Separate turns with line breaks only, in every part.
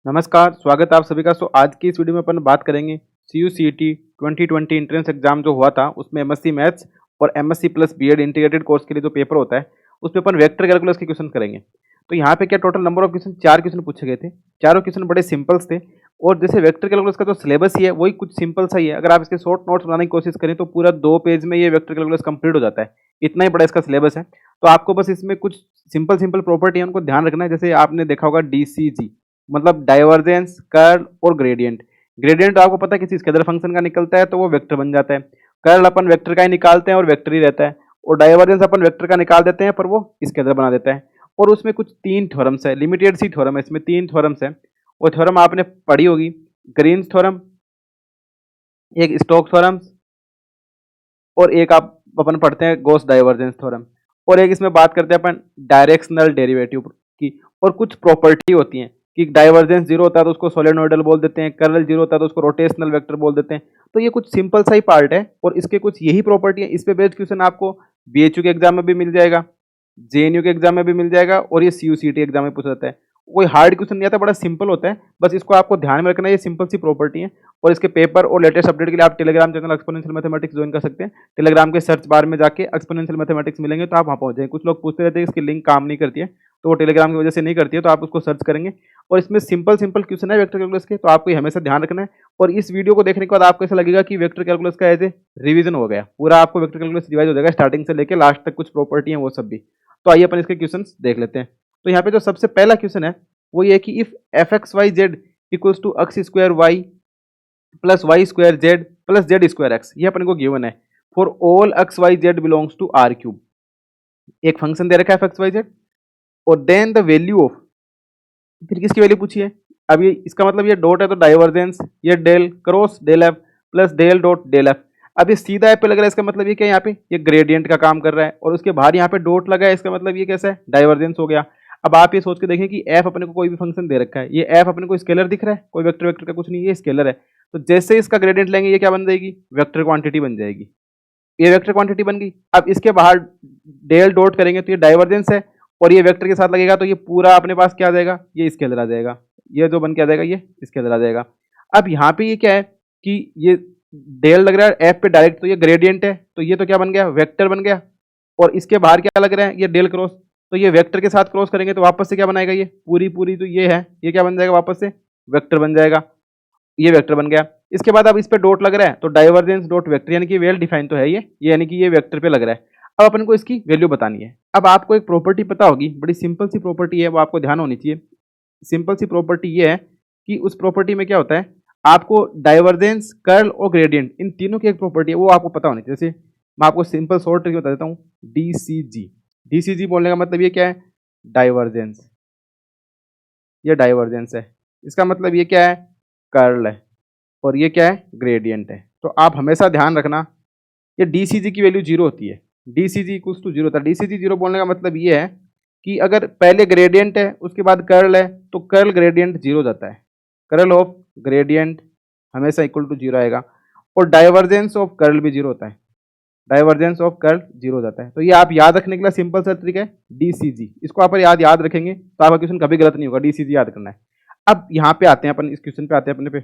नमस्कार, स्वागत है आप सभी का। आज की इस वीडियो में अपन बात करेंगे CUCET 2020 एंट्रेंस एग्जाम जो हुआ था उसमें एमएससी मैथ्स और MSc plus BEd integrated course के लिए जो पेपर होता है उसमें अपन वेक्टर कैलकुलस के क्वेश्चन करेंगे। तो यहाँ पे क्या total number of question 4 question पूछे गए थे। चारों क्वेश्चन बड़े सिंपल्स थे और जैसे वेक्टर कैलकुलस का जो सिलेबस ही है वही कुछ सिंपल सा ही है। अगर आप इसके शॉर्ट नोट्स बनाने की कोशिश करें तो पूरा 2 पेज में ये वेक्टर कैलकुलस कंप्लीट हो जाता है। इतना ही बड़ा इसका सिलेबस है। तो आपको बस इसमें कुछ सिंपल सिंपल प्रॉपर्टी है उनको ध्यान रखना है। जैसे आपने देखा होगा DCG मतलब डाइवर्जेंस, कर्ल और ग्रेडियंट। ग्रेडियंट आपको पता है किसी स्केलर फंक्शन का निकलता है तो वो वेक्टर बन जाता है। कर्ल अपन वेक्टर का ही निकालते हैं और वेक्टर ही रहता है। और डाइवर्जेंस अपन वेक्टर का निकाल देते हैं पर वो स्केलर बना देता है। और उसमें कुछ 3 थ्योरम्स है, लिमिटेड सी थ्योरम है, इसमें 3 थ्योरम्स है। वो थ्योरम आपने पढ़ी होगी, ग्रीन्स थ्योरम, एक स्टोक्स थ्योरम और एक आप अपन पढ़ते हैं गॉस डाइवर्जेंस थ्योरम। और एक इसमें बात करते हैं अपन डायरेक्शनल डेरिवेटिव की। और कुछ प्रॉपर्टी होती हैं कि डाइवर्जेंस जीरो होता है तो उसको सोलेनोइडल बोल देते हैं, कर्ल जीरो होता है तो उसको रोटेशनल वेक्टर बोल देते हैं। तो ये कुछ सिंपल सा ही पार्ट है और इसके कुछ यही प्रॉपर्टी है। इस पे बेस्ड क्वेश्चन आपको BHU के एग्जाम में भी मिल जाएगा, JNU के एग्जाम में भी मिल जाएगा और ये CUCET एग्जाम में पूछा जाता है। कोई हार्ड क्वेश्चन नहीं आता, बड़ा सिंपल होता है। बस इसको आपको ध्यान में रखना है, ये सिंपल सी प्रॉपर्टी है। और इसके पेपर और लेटेस्ट अपडेट के लिए आप Telegram channel exponential mathematics join कर सकते हैं। टेलीग्राम के सर्च बार में जाके एक्सपोनेंशियल मैथमेटिक्स मिलेंगे तो आप वहाँ पहुंच जाएंगे। कुछ लोग पूछते रहते हैं इसकी लिंक काम नहीं करती है, तो वो टेलीग्राम की वजह से नहीं करती है, तो आप उसको सर्च करेंगे। और इसमें सिंपल सिंपल क्वेश्चन है वेक्टर कैलकुलस के, तो आपको ये हमेशा ध्यान रखना है। और इस वीडियो को देखने के बाद आपको ऐसा लगेगा कि वेक्टर कैलकुलस का एज ए रिवीजन हो गया, पूरा आपको वेक्टर कैलकुलस रिवाइज हो जाएगा स्टार्टिंग से लेकर लास्ट तक। कुछ प्रॉपर्टी है वो सब भी। तो आइए अपन इसके क्वेश्चंस देख लेते हैं। तो यहाँ पे जो सबसे पहला क्वेश्चन है वो ये कि if fxyz equals to x square y plus y square z plus z square x, ये अपन को गिवन है for all xyz belongs to R cube. एक फंक्शन दे रखा है fxyz और देन द वैल्यू ऑफ, फिर किसकी वैल्यू पूछी है। अब ये इसका मतलब ये डॉट है तो डाइवर्जेंस, ये del cross del f plus del dot del f. अब ये सीधा एफ पे लग रहा है, इसका मतलब ये क्या है, यहाँ पे ये ग्रेडियंट का काम कर रहा है और उसके बाहर यहाँ पे डॉट लगा है, इसका मतलब ये कैसा है, डाइवर्जेंस हो गया। अब आप ये सोच के देखें कि एफ अपने को कोई भी फंक्शन दे रखा है, ये एफ अपने को स्केलर दिख रहा है, कोई वेक्टर वेक्टर का कुछ नहीं, ये स्केलर है। तो जैसे इसका ग्रेडियंट लेंगे ये क्या बन जाएगी, वेक्टर क्वांटिटी बन जाएगी। ये वेक्टर क्वांटिटी बन गई। अब इसके बाहर डेल डॉट करेंगे तो ये डाइवर्जेंस है और ये वेक्टर के साथ लगेगा तो ये पूरा अपने पास क्या आ जाएगा, ये स्केलर आ जाएगा। ये जो बन के आ जाएगा ये स्केलर आ जाएगा। अब यहाँ पे ये क्या है कि ये डेल लग रहा है एफ पे डायरेक्ट, तो ये ग्रेडियंट है, तो ये तो क्या बन गया, वेक्टर बन गया। और इसके बाहर क्या लग रहा है, ये डेल क्रॉस, तो ये वेक्टर के साथ क्रॉस करेंगे तो वापस से क्या बनाएगा, ये पूरी पूरी जो ये है ये क्या बन जाएगा, वापस से वेक्टर बन जाएगा। ये वेक्टर बन गया। इसके बाद अब इस पे डॉट लग रहा है तो डाइवर्जेंस डॉट वेक्टर, यानी कि वेल डिफाइन तो है ये यानी कि ये वेक्टर पे लग रहा है। अब अपन को इसकी वैल्यू बतानी है। अब आपको एक प्रॉपर्टी पता होगी, बड़ी सिंपल सी प्रॉपर्टी है, वो आपको ध्यान होनी चाहिए। सिंपल सी प्रॉपर्टी ये है कि उस प्रॉपर्टी में क्या होता है, आपको डाइवर्जेंस, कर्ल और ग्रेडियंट इन तीनों की एक प्रॉपर्टी है, वो आपको पता होनी चाहिए। जैसे मैं आपको सिंपल शॉर्ट ट्रिक बता देता हूँ, DCG। DCG बोलने का मतलब ये क्या है, डाइवर्जेंस, ये डाइवर्जेंस है। इसका मतलब ये क्या है, कर्ल है। और ये क्या है, ग्रेडियंट है। तो आप हमेशा ध्यान रखना ये DCG की वैल्यू जीरो होती है। DCG इक्वल्स टू जीरो होता है। DCG जीरो बोलने का मतलब ये है कि अगर पहले ग्रेडियंट है उसके बाद कर्ल है तो कर्ल ग्रेडियंट जीरो हो जाता है। कर्ल ऑफ ग्रेडियंट हमेशा इक्वल टू जीरो आएगा। और डाइवर्जेंस ऑफ कर्ल भी जीरो होता है, डाइवर्जेंस ऑफ कर्ल जीरो हो जाता है। तो ये आप याद रखने के लिए सिंपल सा ट्रिक है DCG। इसको आप याद रखेंगे तो आपका क्वेश्चन कभी गलत नहीं होगा। DCG याद करना है। अब यहाँ पे आते हैं अपन, इस क्वेश्चन पे आते हैं अपने पे।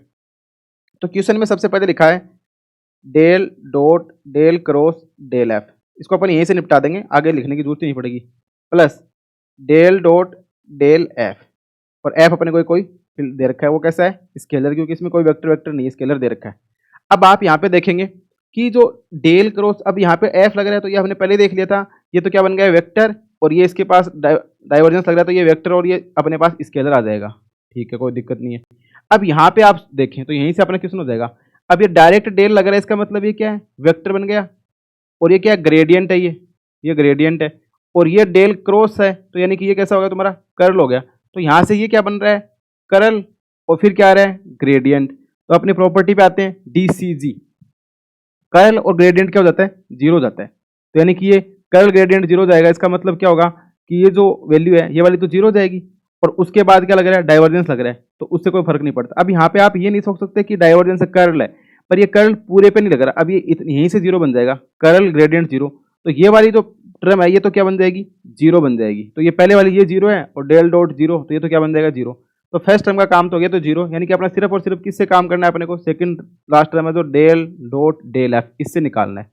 तो क्वेश्चन में सबसे पहले लिखा है del dot del cross del f, इसको अपन यहीं से निपटा देंगे, आगे लिखने की जरूरत नहीं पड़ेगी। Plus del dot del f, और एफ अपने कोई दे रखा है, वो कैसा है, स्केलर, क्योंकि इसमें कोई वेक्टर वेक्टर नहीं है, स्केलर दे रखा है। अब आप यहाँ पे देखेंगे कि जो डेल क्रॉस, अब यहाँ पे एफ लग रहा है तो ये हमने पहले देख लिया था, ये तो क्या बन गया, वेक्टर। और ये इसके पास डाइवर्जेंस लग रहा है तो ये वेक्टर और ये अपने पास स्केलर आ जाएगा। ठीक है, कोई दिक्कत नहीं है। अब यहाँ पे आप देखें तो यहीं से अपना क्वेश्चन हो जाएगा। अब ये डायरेक्ट डेल लग रहा है, इसका मतलब ये क्या है, वेक्टर बन गया। और ये क्या है, ग्रेडियंट है, ये ग्रेडियंट है। और ये डेल क्रॉस है तो यानी कि ये कैसा होगा, तुम्हारा कर्ल हो गया। तो यहाँ से ये क्या बन रहा है, कर्ल, और फिर क्या आ रहा है, ग्रेडियंट। तो अपनी प्रॉपर्टी पे आते हैं, DCG, कर्ल और ग्रेडियंट क्या हो जाता है, जीरो हो जाता है। तो यानी कि ये कर्ल ग्रेडियंट जीरो हो जाएगा। इसका मतलब क्या होगा कि ये जो वैल्यू है ये वाली तो जीरो हो जाएगी। और उसके बाद क्या लग रहा है, डाइवर्जेंस लग रहा है, तो उससे कोई फर्क नहीं पड़ता। अब यहाँ पे आप ये नहीं सोच सकते कि डाइवर्जेंस कर्ल है, पर ये कर्ल पूरे पे नहीं लग रहा। अब ये यहीं से जीरो बन जाएगा, कर्ल ग्रेडियंट जीरो। तो ये वाली जो टर्म है ये तो क्या बन जाएगी, जीरो बन जाएगी। तो ये पहले वाली ये जीरो है और डेल डॉट जीरो, तो ये तो क्या बन जाएगा, जीरो। तो फर्स्ट टर्म का काम तो हो गया तो जीरो, यानी कि अपना सिर्फ और सिर्फ किससे काम करना है अपने को, सेकंड लास्ट टर्म है जो डेल डॉट डेल एफ, इससे निकालना है।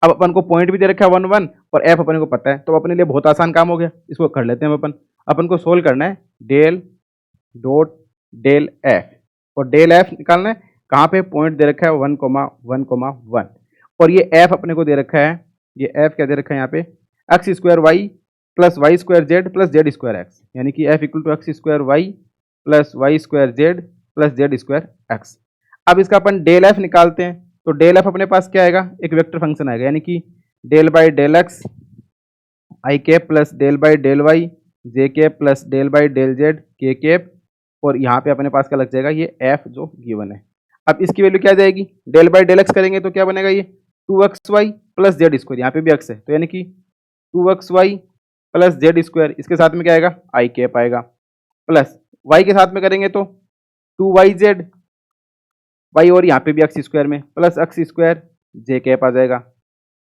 अब अपन को पॉइंट भी दे रखा है 1 1 और एफ अपने को पता है, तो अपने लिए बहुत आसान काम हो गया, इसको कर लेते हैं अपन। अपन को सोल्व करना है डेल डॉट डेल एफ, और डेल एफ निकालना है कहाँ पे, पॉइंट दे रखा है 1,1,1 और ये एफ अपने को दे रखा है, ये एफ क्या दे रखा है यहाँ पे, x square y plus Y square z plus z square x, यानी कि f equal to x square y plus Y square z plus z square x. अब इसका अपन डेल एफ निकालते हैं, तो डेल एफ अपने पास क्या आएगा, एक वेक्टर फंक्शन आएगा, यानी कि del by del x i cap plus del by del y j cap plus del by del z k cap, और यहाँ पे अपने पास क्या लग जाएगा, ये एफ जो गिवन है। अब इसकी वैल्यू क्या आ जाएगी, डेल बाई डेल एक्स करेंगे तो क्या बनेगा, ये 2xy प्लस जेड स्क्वायर, यहाँ पे भी एक्स है तो यानी कि 2xy प्लस जेड स्क्वायर, इसके साथ में क्या आएगा, आई कैप आएगा, प्लस वाई के साथ में करेंगे तो 2yz वाई, और यहाँ पे भी एक्स स्क्वायर में प्लस एक्स स्क्वायर जे कैप आ जाएगा।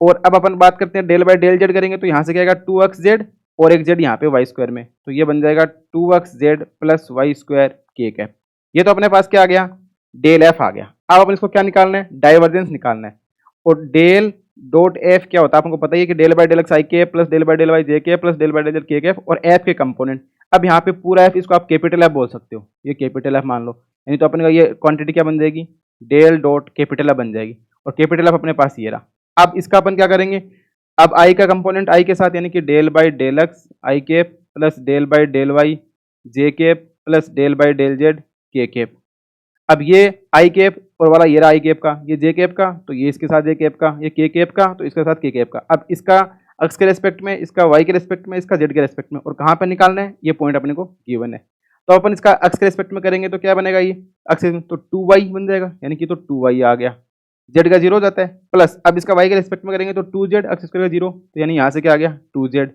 और अब अपन बात करते हैं डेल बाई डेल जेड करेंगे तो यहाँ से क्या आएगा 2xz और एक जेड यहाँ पे वाई स्क्वायर में, तो ये बन जाएगा 2xz प्लस वाई स्क्वायर के कैप। ये तो अपने पास क्या आ गया, डेल एफ आ गया। अब अपन इसको क्या निकालना है, डाइवर्जेंस निकालना है, और डेल डॉट एफ क्या होता है आपको पता ही है कि del by del x i के plus del by del y j के प्लस डेल बाई डेल के एफ और एफ के कंपोनेंट। अब यहाँ पे पूरा एफ, इसको आप कैपिटल एफ बोल सकते हो, ये कैपिटल एफ मान लो, यानी तो अपने का ये क्वांटिटी क्या बन जाएगी, डेल डॉट कैपिटल एफ बन जाएगी, और कैपिटल एफ अपने पास ये रहा। अब इसका अपन क्या करेंगे, अब आई का कंपोनेंट आई के साथ, यानी कि del by del x i cap plus del by del y j cap plus del by del z k cap. अब ये आई कैप और वाला ये रहा आई कैप का, ये जे कैप का तो ये इसके साथ जे कैप का, ये के कैप का तो इसके साथ के कैप का। अब इसका एक्स के रेस्पेक्ट में, इसका वाई के रेस्पेक्ट में, इसका जेड के रेस्पेक्ट में, और कहाँ पर निकालना है, ये पॉइंट अपने को गिवन है। तो अपन इसका एक्स के रेस्पेक्ट में करेंगे तो क्या बनेगा, ये एक्स तो 2y बन जाएगा, यानी कि तो 2y आ गया, जेड का जीरो हो जाता है, प्लस अब इसका वाई के रेस्पेक्ट में करेंगे तो 2z एक्स स्क्वायर का जीरो, तो यानी यहाँ से क्या आ गया 2z,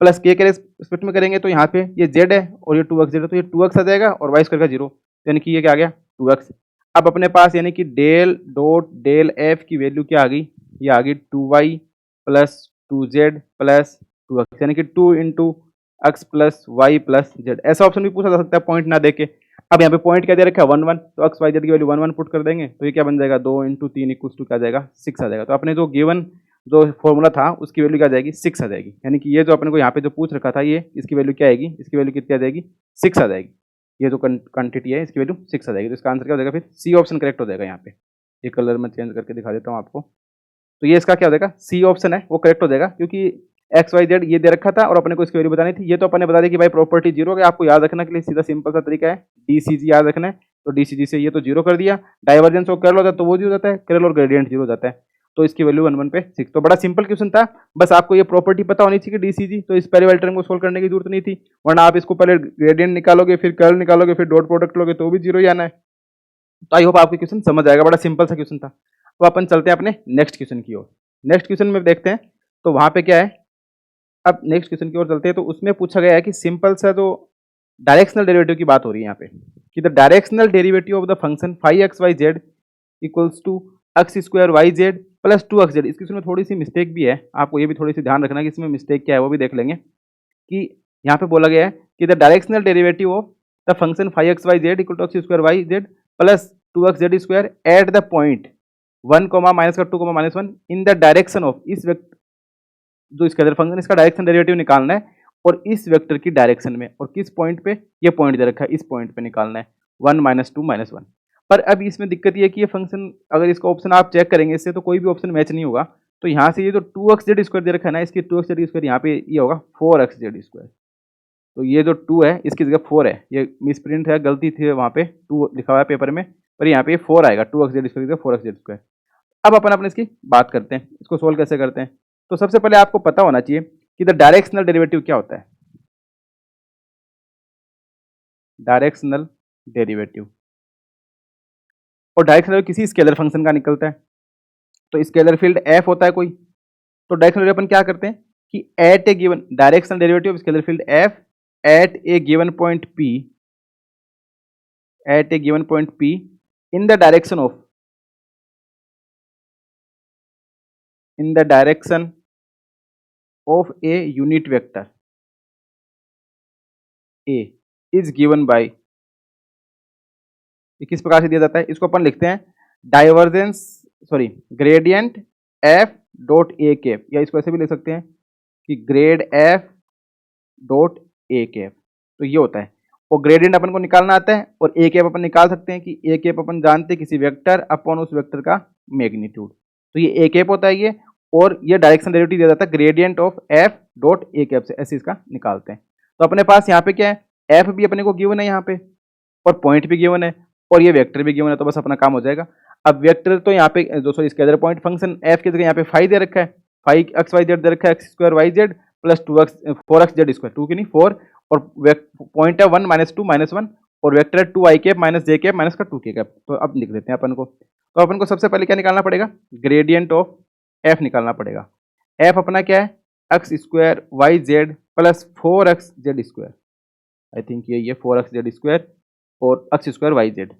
प्लस के रेस्पेक्ट में करेंगे तो यहाँ पे ये जेड है और ये 2x जेड है तो ये 2x आ जाएगा, और वाई स्क्वायर का जीरो, यानी कि ये क्या आ गया 2x। अब अपने पास यानी कि डेल डॉट डेल एफ की वैल्यू क्या आ गई, ये आ गई 2y plus 2z plus 2x, यानी कि 2 into x plus y plus z. ऐसा ऑप्शन भी पूछा जा सकता है पॉइंट ना देके। अब यहाँ पे पॉइंट क्या दे रखा है 1 1, तो एक्स वाई जेड की वैल्यू 1 1 पुट कर देंगे तो ये क्या बन जाएगा 2 इंटू 3 इक्वल्स टू क्या आ जाएगा 6 आ जाएगा। तो अपने जो गिवन जो फॉर्मूला था उसकी वैल्यू क्या आ जाएगी 6 आ जाएगी, यानी कि ये जो अपने को यहाँ पे जो पूछ रखा था ये इसकी वैल्यू क्या आएगी, इसकी वैल्यू कितनी आ जाएगी 6 आ जाएगी। ये जो क्वांटिटी है इसकी वैल्यू 6 आ जाएगी, तो इसका आंसर क्या हो जाएगा फिर सी ऑप्शन करेक्ट हो जाएगा। यहाँ पे ये कलर मैं चेंज करके दिखा देता हूँ आपको, तो ये इसका क्या हो जाएगा सी ऑप्शन है वो करेक्ट हो जाएगा, क्योंकि एक्स वाई जेड ये दे रखा था और अपने को इसकी वैल्यू बतानी थी। ये तो अपने ने बता दिया कि भाई प्रॉपर्टी जीरो है, आपको याद रखने के लिए सीधा सिंपल सा तरीका है डीसीजी याद रखना है, तो डीसीजी से ये तो जीरो कर दिया, डाइवर्जेंस को करल होता है तो वो जीरो हो जाता है, करल और ग्रेडियंट जीरो हो जाता है, तो इसकी वैल्यू 1 1 पे 6। तो बड़ा सिंपल क्वेश्चन था, बस आपको ये प्रॉपर्टी पता होनी चाहिए डीसीजी, तो इस पहले वाले टर्म को सोल्व करने की जरूरत नहीं थी, वरना आप इसको पहले ग्रेडियंट निकालोगे फिर कर्ल निकालोगे फिर डॉट प्रोडक्ट लोगे तो भी जीरो ही आना है। तो आई होप आपको क्वेश्चन समझ आएगा, बड़ा सिंपल सा क्वेश्चन था। तो अपन चलते हैं अपने नेक्स्ट क्वेश्चन की ओर। नेक्स्ट क्वेश्चन में देखते हैं तो वहां पे क्या है, अब नेक्स्ट क्वेश्चन की ओर चलते हैं तो उसमें पूछा गया है कि सिंपल सा जो डायरेक्शनल डेरिवेटिव की बात हो रही है यहाँ पे, कि the directional derivative of the function 5xyz equals to x square y z plus 2xz। इस क्वेश्चन में थोड़ी सी मिस्टेक भी है, आपको ये भी थोड़ी सी ध्यान रखना कि इसमें मिस्टेक क्या है वो भी देख लेंगे। कि यहाँ पे बोला गया है कि the directional derivative of the function 5xyz equal to x square y z plus 2xz square at the point 1 minus का 2 minus 1 in the direction of इस जो इसका फंक्शन इसका डायरेक्शन डेरिवेटिव निकालना है और इस वेक्टर की डायरेक्शन में, और किस पॉइंट पे, ये पॉइंट दे रखा है इस पॉइंट पे निकालना है 1 माइनस 2 माइनस 1। पर अब इसमें दिक्कत ये है कि ये फंक्शन अगर इसका ऑप्शन आप चेक करेंगे इससे तो कोई भी ऑप्शन मैच नहीं होगा। तो यहाँ से ये जो 2xz स्क्वायर दे रखा है ना, इसकी 2xz स्क्वायर यहाँ पे ये होगा 4xz स्क्वायर, तो ये जो 2 है इसकी जगह 4 है, ये मिसप्रिंट है, गलती थी वहाँ पे 2 लिखा हुआ है पेपर में, पर यहाँ पे 4 आएगा 2xz स्क्वायर की जगह 4xz स्क्वायर। अब अपन अपने इसकी बात करते हैं, इसको सोल्व कैसे करते हैं। तो सबसे पहले आपको पता होना चाहिए कि द डायरेक्शनल डेरिवेटिव क्या होता है। डायरेक्शनल डेरिवेटिव, और डायरेक्शनल किसी स्केलर फंक्शन का निकलता है, तो स्केलर फील्ड एफ होता है कोई, तो डायरेक्शनल अपन क्या करते हैं कि at a given directional derivative of scalar field f at a given point p, at a given point p in the direction of, in the direction of a unit vector a is given by ये किस प्रकार से दिया जाता है, इसको अपन लिखते हैं divergence sorry gradient F dot A cap, या इसको ऐसे भी लिख सकते हैं कि grade F dot A cap. तो ये होता है, और ग्रेडियंट अपन को निकालना आता है, और ए कैप अपन निकाल सकते हैं कि ए कैप अपन जानते हैं किसी वेक्टर अपॉन उस वेक्टर का मैग्नीट्यूड। तो ये ए कैप होता है ये, और ये डायरेक्शन डेरिवेटिव दिया जाता है gradient of f dot A cap से, ऐसे इसका निकालते हैं। तो अपने पास यहाँ पे क्या है, एफ भी अपने को गिवन है यहाँ पे, और पॉइंट भी गिवन है, और ये वेक्टर भी गिवन है, तो बस अपना काम हो जाएगा। अब वेक्टर तो यहाँ पे दोस्तों इसके अंदर पॉइंट फंक्शन एफ की जगह यहाँ पे फाइव दे रखा है, फाइव एक्स वाई जेड दे रखा है, x square y z plus 2x 4x z square, 2 की नहीं 4, और पॉइंट है 1 - 2 - 1, और वेक्टर है 2 आई कैप माइनस जे कैप माइनस का 2 के कैप। तो अब लिख देते हैं अपन को, तो अपन को सबसे पहले क्या निकालना पड़ेगा, ग्रेडियंट ऑफ एफ निकालना पड़ेगा। एफ अपना क्या है, x square y z plus 4x z square, I think ये 4x जेड स्क्वायर और एक्स स्क्वायर वाई जेड।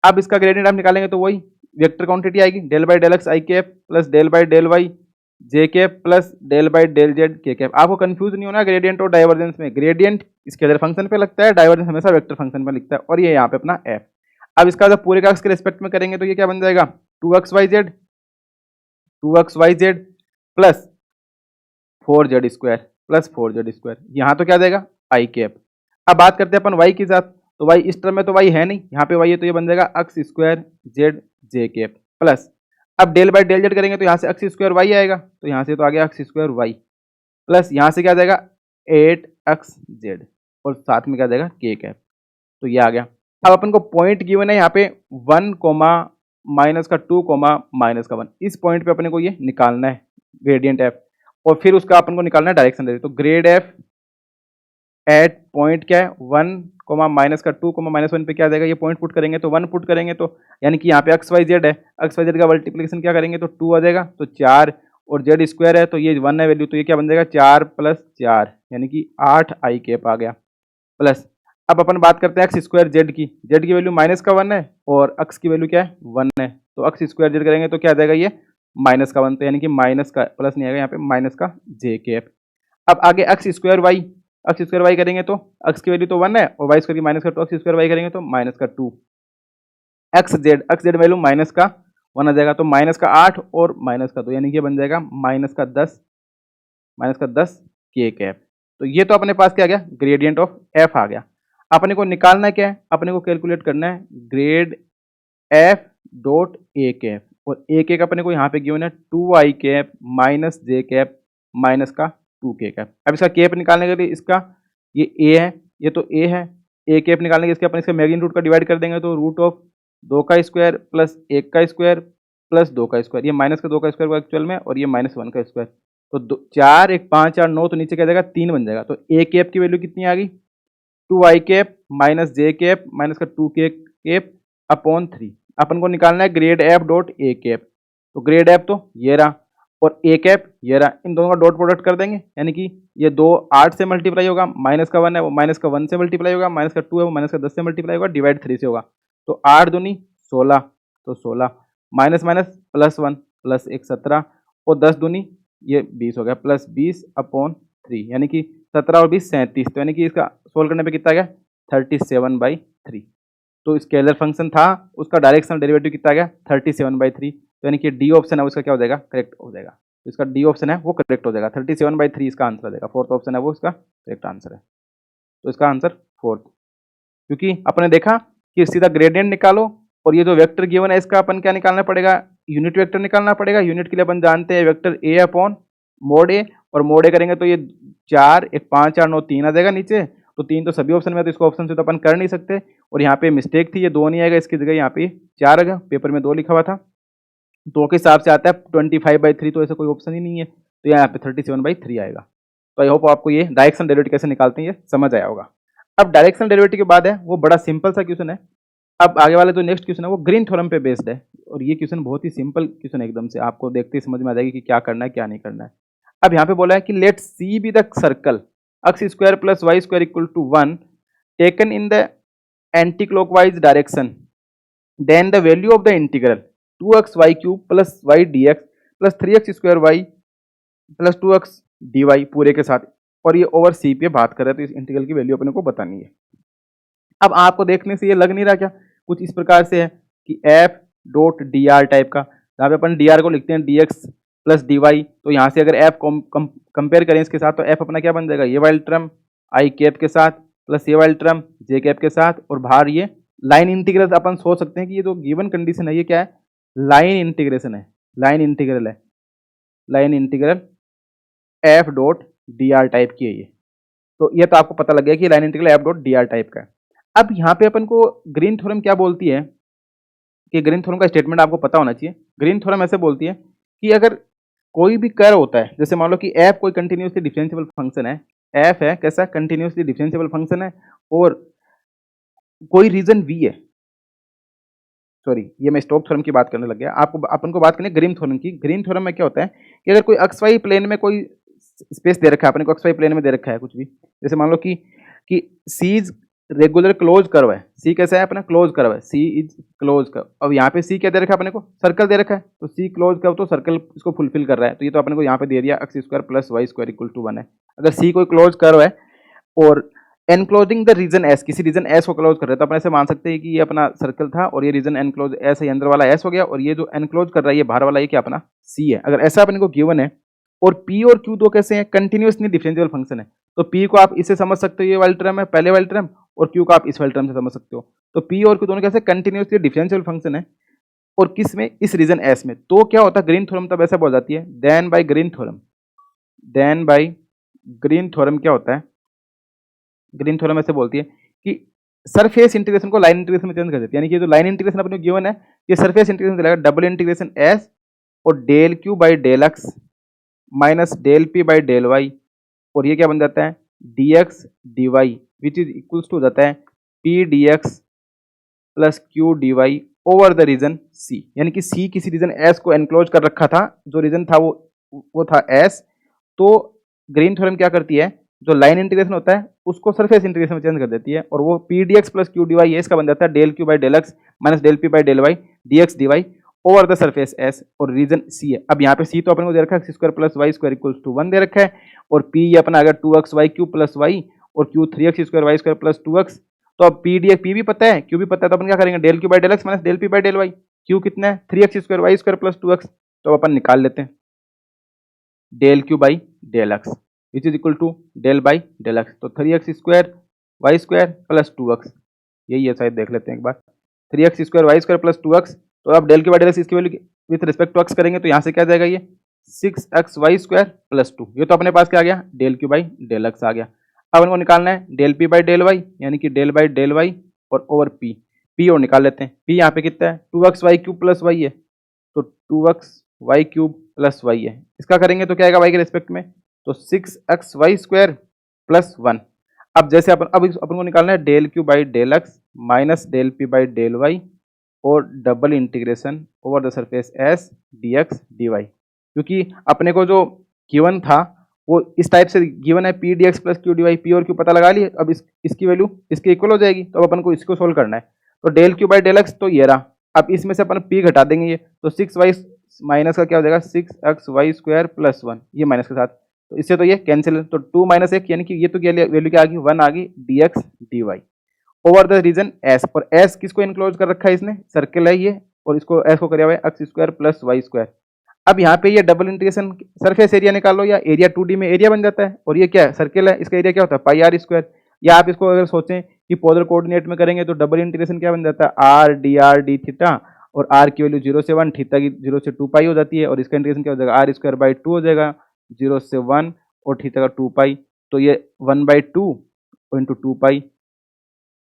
अब इसका ग्रेडियंट आप निकालेंगे तो वही वेक्टर क्वांटिटी आएगी, del by del x i cap plus del by del y j cap plus del by del z k cap. आपको कंफ्यूज नहीं होना ग्रेडियंट और डाइवर्जेंस में, ग्रेडियंट इसके अंदर फंक्शन पे लगता है, डाइवर्जेंस हमेशा वेक्टर फंक्शन पे लिखता है, और ये यहाँ पे अपना एफ। अब इसका जब पूरे का एक्स के रिस्पेक्ट में करेंगे तो ये क्या बन जाएगा, 2x y z plus 4z square plus 4z square, यहाँ तो क्या देगा आई कैप। अब बात करते हैं अपन वाई की साथ, तो वाई इस टर्म में तो वाई है नहीं, यहाँ पे वाई है, तो ये बन जाएगा x square Z J cap plus, अब डेल बाई डेल जेड करेंगे तो यहाँ से एक्स स्क्वायर वाई आएगा, तो यहाँ से तो आ गया एक्स स्क्वायर वाई प्लस यहाँ से क्या आ जाएगा 8x जेड, और साथ में क्या जाएगा के कैप। तो ये आ गया। अब अपन को पॉइंट गिवन है यहाँ पे 1 कोमा माइनस का 2 कोमा माइनस का 1, इस पॉइंट पे अपने को ये निकालना है ग्रेडियंट एफ, और फिर उसका अपन को निकालना है डायरेक्शन डेरिवेटिव। तो ग्रेड एफ एट पॉइंट क्या है 1 कोमा माइनस का 2 कोमा माइनस 1 पे क्या आ जाएगा, ये पॉइंट पुट करेंगे तो 1 पुट करेंगे, तो यानी कि यहाँ पे एक्स वाई जेड है, एक्स वाई जेड का मल्टीप्लिकेशन क्या करेंगे तो 2 आ जाएगा, तो 4, और जेड स्क्वायर है तो ये 1 है वैल्यू, तो ये क्या बन जाएगा 4 + 4 यानी कि 8 आई कैप आ गया प्लस। अब अपन बात करते हैं एक्स स्क्वायर जेड की वैल्यू माइनस का 1 है, और एक्स की वैल्यू क्या है 1 है, तो एक्स स्क्वायर जेड करेंगे तो क्या आ जाएगा ये माइनस का 1, तो यानी कि माइनस का प्लस नहीं आएगा यहाँ पे माइनस का जे कैप। अब आगे एक्स स्क्वायर वाई करेंगे तो एक्स की वैल्यू तो 1 है, और वाई स्क्वायर की माइनस का 2, एक्स स्क्वायर वाई करेंगे तो माइनस का 2, एक्स जेड वैल्यू माइनस का 1 आ जाएगा, तो माइनस का 8 और माइनस का 2 यानी कि बन जाएगा माइनस का 10 के कैप। तो ये तो अपने पास क्या आ गया, ग्रेडियंट ऑफ एफ आ गया। अपने को निकालना क्या है, अपने को कैलकुलेट करना है grade F dot A cap, और ए कैप अपने को यहाँ पे गिवन है 2 आई कैप माइनस जे कैप माइनस का 2 के कैप। अब इसका कैप निकालने के लिए इसका ये ए है, ये तो ए है, ए कैप निकालने के इसके अपन इसका मैग्नीट्यूड का डिवाइड कर देंगे, तो रूट ऑफ 2 का स्क्वायर प्लस 1 का स्क्वायर प्लस 2 का स्क्वायर, ये माइनस का 2 का स्क्वायर एक्चुअल में, और ये -1 का स्क्वायर, तो 4 1 5 4 9, तो नीचे क्या जाएगा 3 बन जाएगा। तो ए कैप की वैल्यू कितनी आ गई 2 आई कैप माइनस जे कैप माइनस का 2 के कैप अपॉन 3। अपन को निकालना है grade F dot A cap, तो ग्रेड एफ तो ये रहा और ए कैप ये रहा, इन दोनों का डॉट प्रोडक्ट कर देंगे, यानी कि ये 2 8 से मल्टीप्लाई होगा, माइनस का 1 है वो माइनस का 1 से मल्टीप्लाई होगा, माइनस का 2 है वो माइनस का 10 से मल्टीप्लाई होगा, डिवाइड 3 से होगा, तो 8 दूनी 16, तो 16 माइनस माइनस प्लस 1 प्लस 1 17, और 10 दूनी ये 20 हो गया प्लस 20 अपॉन 3, यानी कि 17 और 20 37, तो यानी कि इसका सोल्व करने पे कितना आ गया 37/3। तो स्केलर फंक्शन था उसका डायरेक्शनल डेरिवेटिव कितना आ गया 37/3, तो यानी कि डी ऑप्शन है उसका क्या हो जाएगा करेक्ट हो जाएगा, तो इसका डी ऑप्शन है वो करेक्ट हो जाएगा, 37/3 इसका आंसर आ जाएगा, फोर्थ ऑप्शन है वो इसका करेक्ट आंसर है, तो इसका आंसर फोर्थ। क्योंकि अपने देखा कि सीधा ग्रेडियंट निकालो, और ये जो वेक्टर गिवन है इसका अपन क्या निकालना पड़ेगा यूनिट वेक्टर निकालना पड़ेगा। यूनिट के लिए अपन जानते हैं वेक्टर ए अपॉन मोड ए, और मोड ए करेंगे तो ये 4 1 5 4 9 3 आ जाएगा नीचे, तो 3 तो सभी ऑप्शन में, तो इसको ऑप्शन से तो अपन कर नहीं सकते, और यहाँ पे मिस्टेक थी ये 2 नहीं आएगा, इसकी जगह यहाँ पे 4 आएगा, पेपर में 2 लिखा हुआ था, 2 के हिसाब से आता है 25/3, तो ऐसा कोई ऑप्शन ही नहीं है, तो यहाँ पे 37/3 आएगा। तो आई होप आपको ये डायरेक्शनल डेरिवेटिव कैसे निकालते हैं ये समझ आया होगा। अब डायरेक्शनल डेरिवेटिव के बाद है वो बड़ा सिंपल सा क्वेश्चन है। अब आगे वाले जो नेक्स्ट क्वेश्चन है वो ग्रीन थ्योरम पे बेस्ड है, और ये क्वेश्चन बहुत ही सिंपल क्वेश्चन है, एकदम से आपको देखते ही समझ में आ जाएगी कि क्या करना है क्या नहीं करना है। अब यहाँ पे बोला है कि let c be the circle x square plus Y square equal to 1 taken in the anticlockwise direction, then the value of the integral 2x y³ plus y d x plus 3x² y plus 2x dy पूरे के साथ, और ये over सी पे बात कर रहे हैं, तो इस इंटीग्रल की वैल्यू अपने को बतानी है। अब आपको देखने से ये लग नहीं रहा क्या कुछ इस प्रकार से है कि f dot d r type का, जहाँ पे अपन डी आर को लिखते हैं d x plus d y, तो यहाँ से अगर एफ कंपेयर करें इसके साथ तो एफ अपना क्या बन जाएगा, ये वाली टर्म आई कैप के साथ प्लस ये वाली टर्म जे कैप के साथ, और बाहर ये लाइन इंटीग्रल अपन सोच सकते हैं कि ये जो गिवन कंडीशन है ये क्या है, लाइन इंटीग्रेशन है, लाइन इंटीग्रल है, line integral F dot d r type की है ये। तो ये तो आपको पता लग गया कि line integral F dot d r type का है। अब यहाँ पे अपन को ग्रीन थ्योरम क्या बोलती है कि ग्रीन थ्योरम का स्टेटमेंट आपको पता होना चाहिए। ग्रीन थ्योरम ऐसे बोलती है कि अगर कोई भी कर्व होता है, जैसे मान लो कि एफ कोई कंटिन्यूसली डिफरेंशिएबल फंक्शन है, एफ है कैसा कंटिन्यूसली डिफरेंशिएबल फंक्शन है, और कोई रीजन वी है, सॉरी ये मैं स्टोक्स थ्योरम की बात करने लग गया, आपको अपन को बात करनी है ग्रीन थ्योरम की। ग्रीन थ्योरम में क्या होता है कि अगर कोई एक्स वाई प्लेन में कोई स्पेस दे रखा है, अपने को एक्स वाई प्लेन में दे रखा है कुछ भी, जैसे मान लो कि सी इज रेगुलर क्लोज कर्व है, सी कैसा है अपना क्लोज कर्व है, सी इज क्लोज कर्व। अब यहाँ पे सी क्या दे रखा है अपने को, सर्कल दे रखा है, तो सी क्लोज कर्व तो सर्कल इसको फुलफिल कर रहा है, तो ये तो अपने को यहाँ पे दे दिया x square plus Y square equal to 1 है। अगर सी कोई क्लोज कर्व है और एनक्लोजिंग द रीजन एस, किसी रीजन एस को क्लोज कर रहे हैं, तो अपन ऐसे मान सकते हैं कि ये अपना सर्कल था और ये रीजन एनक्लोज एस है, अंदर वाला एस हो गया, और ये जो एनक्लोज कर रहा है ये बाहर वाला ये क्या अपना सी है। अगर ऐसा अपने को गिवन है और पी और क्यू दो कैसे हैं, कंटिन्यूसली डिफरेंशियल फंक्शन है, तो पी को आप इससे समझ सकते हो, ये वाली टर्म है पहले वाली टर्म, और क्यू को आप इस वाली टर्म से समझ सकते हो। तो पी और क्यू दोनों कैसे कंटिन्यूसली डिफरेंशियल फंक्शन है, और किस में, इस रीजन एस में। तो क्या होता है ग्रीन थ्योरम तब ऐसे बोल जाती है, then by Green theorem, then by Green theorem क्या होता है, ग्रीन थ्योरम ऐसे बोलती है कि सरफेस इंटीग्रेशन को लाइन इंटीग्रेशन में चेंज कर देती है, यानी कि जो लाइन इंटीग्रेशन अपने गिवन है ये सरफेस इंटीग्रेशन चलेगा, डबल इंटीग्रेशन एस और del Q by del x minus del P by del Y, और ये क्या बन जाता है D x D Y which is equals to हो जाता है P D x plus Q D Y over the region C, यानी कि सी किसी रीजन एस को एनक्लोज कर रखा था, जो रीजन था वो था एस। तो ग्रीन थ्योरम क्या करती है, जो लाइन इंटीग्रेशन होता है उसको सरफेस इंटीग्रेशन में चेंज कर देती है, और वो p D x plus Q D y ये इसका बन जाता है del Q by del x minus del P by del y d x D Y over the surface s, और रीजन सी है। अब यहाँ पे सी तो अपने को दे रखा है x square plus Y square equals to 1 दे रखा है, और पी ये अपना अगर 2x Y Q plus Y और Q 3x square Y square plus 2x, तो अब पी डी एक्स पी भी पता है क्यू भी पता है, तो अपन क्या करेंगे del Q by del x minus del P by del y, q कितना है 3x square Y square plus 2x, तो अपन निकाल लेते हैं del Q by del x which is equal to del by del x, तो 3x square Y square plus 2x, यही है शायद देख लेते हैं एक बार, 3x square Y square plus 2x, तो अब del Q by del X इसकी value with respect to X करेंगे, तो यहाँ से क्या जाएगा ये 6x वाई स्क्वायर प्लस 2, ये तो अपने पास क्या आ गया del Q by del X आ गया। अब इनको निकालना है del P by del Y, यानी कि डेल बाई डेल वाई और ओवर पी, पी और निकाल लेते हैं, पी यहाँ पे कितना है 2x Y cube plus Y है, तो 2x Y cube plus Y है, इसका करेंगे तो क्या आएगा वाई के रिस्पेक्ट में, तो 6x वाई स्क्वायर प्लस 1। अब जैसे अपन को निकालना है del Q by del x minus del P by del Y और double integration over the surface S D x D Y, क्योंकि अपने को जो गिवन था वो इस टाइप से गिवन है P D x plus Q D y, p और क्यू पता लगा लिए, अब इसकी वैल्यू इसके इक्वल हो जाएगी, तो अब अपन को इसको सोल्व करना है, तो del Q by del x तो ये रहा, अब इसमें से अपन पी घटा देंगे ये, तो 6y माइनस का क्या हो जाएगा 6x वाई स्क्वायर प्लस 1, ये माइनस के साथ, तो इससे तो ये कैंसिल, तो 2 माइनस 1 यानी कि ये तो वैल्यू क्या आ गई 1 आ गई d x D Y over the region s, और एस किसको इनक्लोज कर रखा है इसने, सर्किल है ये, और इसको एस को कराया हुआ है x square plus Y square. अब यहाँ पे ये डबल इंटीग्रेशन सरफेस एरिया निकालो, या एरिया 2D में एरिया बन जाता है, और ये क्या है सर्किल है, इसका एरिया क्या होता है पाई आर स्क्वायर, या आप इसको अगर सोचें कि पोलर कोऑर्डिनेट में करेंगे तो डबल इंटीग्रेशन क्या बन जाता है आर डी थीटा, और आर की वैल्यू 0 से 1, थीटा की 0 से 2 पाई हो जाती है, और इसका इंटीग्रेशन क्या हो जाएगा आर स्क्वायर बाई 2 हो जाएगा 0 से 1 और थीटा का 2 पाई, तो ये 1/2 इंटू 2 पाई,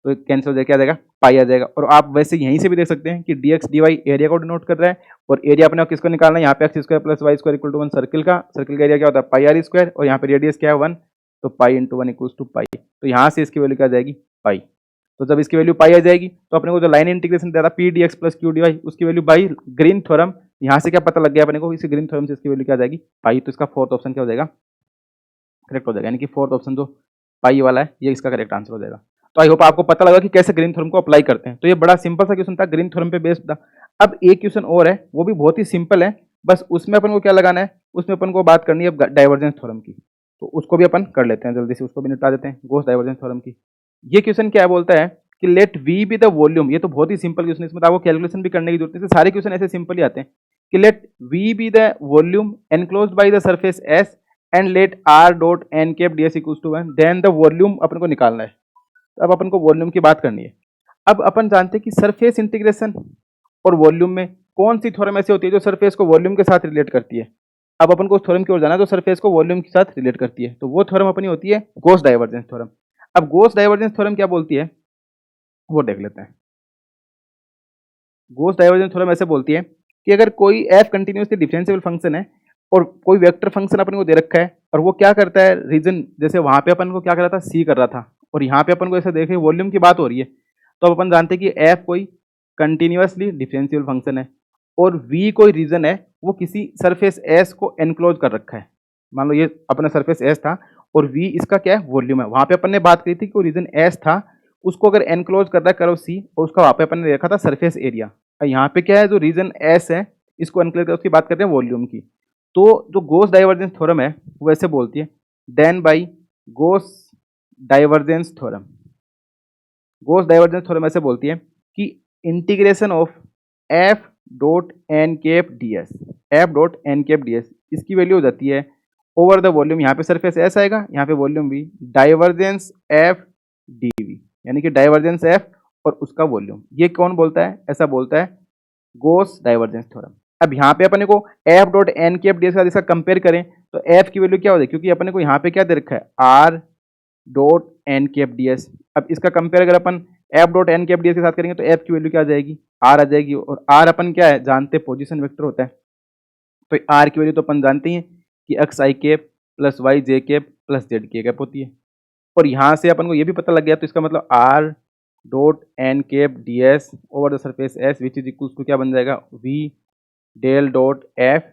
तो कैंसिल हो जाएगा, क्या आ जाएगा पाई आ जाएगा। और आप वैसे यहीं से भी देख सकते हैं कि d x D y area को डिनोट कर रहा है, और एरिया अपने किसको निकालना है यहाँ पे x square plus Y square equal to 1 circle का एरिया क्या होता है पाई आर स्क्वायर, और यहाँ पे रेडियस क्या है 1, तो पाई इंटू 1 इक्वल्स टू पाई, तो यहाँ से इसकी वैल्यू क्या आ जाएगी पाई। तो जब इसकी वैल्यू पाई आ जाएगी तो अपने को जो लाइन इंटीग्रेशन दिया था p D x plus Q D y उसकी वैल्यू बाई ग्रीन थ्योरम, यहाँ से क्या पता लग गया अपने को, इसी ग्रीन थ्योरम से इसकी वैल्यू क्या आ जाएगी पाई, तो इसका फोर्थ ऑप्शन क्या हो जाएगा करेक्ट हो जाएगा, यानी कि फोर्थ ऑप्शन जो पाई वाला है ये इसका करेक्ट आंसर हो जाएगा। तो आई होप आपको पता लगा कि कैसे ग्रीन थ्योरम को अप्लाई करते हैं। तो ये बड़ा सिंपल सा क्वेश्चन था, ग्रीन थ्योरम पे बेस्ड था। अब एक क्वेश्चन और है, वो भी बहुत ही सिंपल है, बस उसमें अपन को क्या लगाना है, उसमें अपन को बात करनी है डाइवर्जेंस थ्योरम की, तो उसको भी अपन कर लेते हैं जल्दी से, उसको भी निपटा देते हैं गॉस डाइवर्जेंस थ्योरम की। ये क्वेश्चन क्या बोलता है कि let we be the volume, ये तो बहुत ही सिंपल क्वेश्चन है, इसमें तो आपको कैलकुलेशन भी करने की जरूरत नहीं है, सारे क्वेश्चन ऐसे सिंपल ही आते हैं कि let we be the volume enclosed by the surface S and let R dot N cap D S equals to 1, then the volume अपन को निकालना है। अब अपन को वॉल्यूम की बात करनी है। अब अपन जानते हैं कि सरफेस इंटीग्रेशन और वॉल्यूम में कौन सी थ्योरम ऐसी होती है जो सरफेस को वॉल्यूम के साथ रिलेट करती है। अब अपन को उस थ्योरम की ओर जाना है जो सरफेस को वॉल्यूम के साथ रिलेट करती है, तो वो थ्योरम अपनी होती है गॉस डाइवर्जेंस थ्योरम। अब गॉस डाइवर्जेंस थ्योरम क्या बोलती है वो देख लेते हैं। गॉस डाइवर्जेंस थ्योरम ऐसे बोलती है कि अगर कोई एफ कंटिन्यूसली डिफरेंशिएबल फंक्शन है और कोई वेक्टर फंक्शन अपन को दे रखा है और वो क्या करता है रीजन, जैसे वहां पे अपन को क्या कर रहा था सी कर रहा था और यहाँ पे अपन को ऐसे देखे वॉल्यूम की बात हो रही है, तो अब अपन जानते हैं कि एफ कोई कंटिन्यूसली डिफरेंशिएबल फंक्शन है और वी कोई रीजन है वो किसी सरफेस एस को एनक्लोज कर रखा है। मान लो ये अपना सरफेस एस था और वी इसका क्या है वॉल्यूम है। वहां पे अपन ने बात करी थी कि वो रीजन एस था उसको अगर एनक्लोज कर रहा है कर्व सी और उसका वहां पे अपन ने देखा था सरफेस एरिया। यहाँ पे क्या है जो रीजन एस है इसको एनक्लोज कर उसकी बात करते हैं वॉल्यूम की। तो जो गॉस डाइवर्जेंस थ्योरम है वो ऐसे बोलती है then by Gauss divergence theorem. Gauss divergence theorem ऐसे बोलती है कि integration of f dot N cap D s, f dot N cap D s इसकी वैल्यू हो जाती है ओवर द वॉल्यूम, यहाँ पे सरफेस एस आएगा यहाँ पे वॉल्यूम भी, डाइवर्जेंस एफ डी वी, यानी कि डाइवर्जेंस एफ और उसका वॉल्यूम। ये कौन बोलता है, ऐसा बोलता है गॉस डाइवर्जेंस थ्योरम। अब यहाँ पे अपने को f dot N cap D s का कंपेयर करें तो एफ की वैल्यू क्या हो जाएगी, क्योंकि अपने को यहाँ पे क्या दे रखा है are dot N cap D S. अब इसका कंपेयर अगर अपन F dot N cap D S के साथ करेंगे तो एफ की वैल्यू क्या आ जाएगी आर आ जाएगी, और आर अपन क्या है जानते पोजीशन वेक्टर होता है, तो आर की वैल्यू तो अपन जानते हैं कि x i cap plus Y j cap plus Z k cap होती है। और यहाँ से अपन को ये भी पता लग गया तो इसका मतलब r dot N cap D s over the surface s which is equals to क्या बन जाएगा v del dot f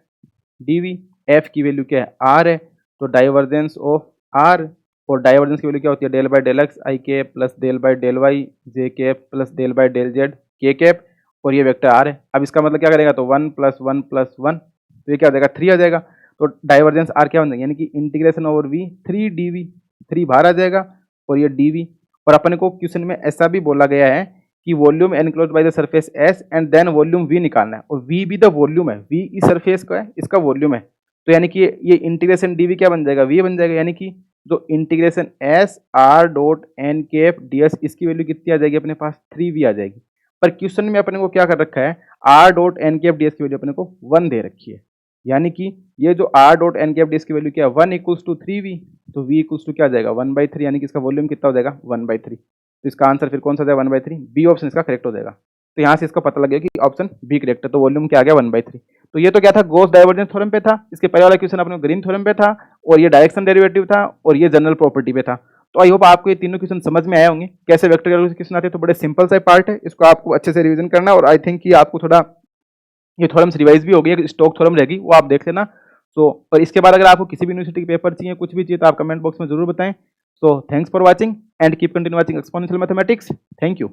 d v. F की वैल्यू क्या है आर है तो डाइवर्जेंस ऑफ आर, और डाइवर्जेंस की वैल्यू क्या होती है del by del x i cap plus del by del y j cap plus del by del z k cap, और ये वेक्टर आर है। अब इसका मतलब क्या करेगा तो 1 प्लस 1 प्लस 1, तो ये क्या हो जाएगा 3 आ जाएगा। तो डाइवर्जेंस आर क्या बन जाएगा यानी कि integration over v 3 d v, 3 बाहर आ जाएगा और ये डी वी। और अपने को क्वेश्चन में ऐसा भी बोला गया है कि volume enclose by the surface S and then volume v निकालना है, और वी भी द वॉल्यूम है, वी इस सरफेस का है इसका वॉल्यूम है, तो यानी कि ये इंटीग्रेशन डी वी क्या बन जाएगा वी बन जाएगा, यानी कि जो integration s r dot N cap D s इसकी वैल्यू कितनी आ जाएगी अपने पास 3v आ जाएगी। पर क्वेश्चन में अपने को क्या कर रखा है are dot N cap D s की वैल्यू अपने को 1 दे रखी है, यानी कि ये जो r dot N cap D s की वैल्यू क्या है 1 इक्वल्स टू 3v, तो v इक्वल्स टू क्या आ जाएगा 1/3, यानी कि इसका वॉल्यूम कितना हो जाएगा 1/3। तो इसका आंसर फिर कौन सा जाएगा 1/3, बी ऑप्शन इसका करेक्ट हो जाएगा। तो यहाँ से इसका पता लग गया कि ऑप्शन बी करेक्ट है, तो वॉल्यूम क्या आ गया 1/3। तो ये तो क्या था गॉस डाइवर्जेंस थ्योरम पे था, इसके पहले वाला क्वेश्चन अपने ग्रीन थ्योरम पे था, और ये डायरेक्शन डेरिवेटिव था, और ये जनरल प्रॉपर्टी पे था। तो आई होप आपको ये तीनों क्वेश्चन समझ में आए होंगे कैसे वेक्टर कैलकुलस क्वेश्चन आते हैं। तो बड़े सिंपल सा पार्ट है, इसको आपको अच्छे से रिवीजन करना, और आई थिंक कि आपको थोड़ा ये थ्योरम्स रिवाइज भी हो गई, स्टॉक थ्योरम रहेगी वो आप देख लेना। सो और इसके बाद अगर आपको किसी भी यूनिवर्सिटी के पेपर चाहिए कुछ भी चाहिए तो आप कमेंट बॉक्स में जरूर बताएं। So thanks for watching and keep continue watching exponential mathematics. Thank you.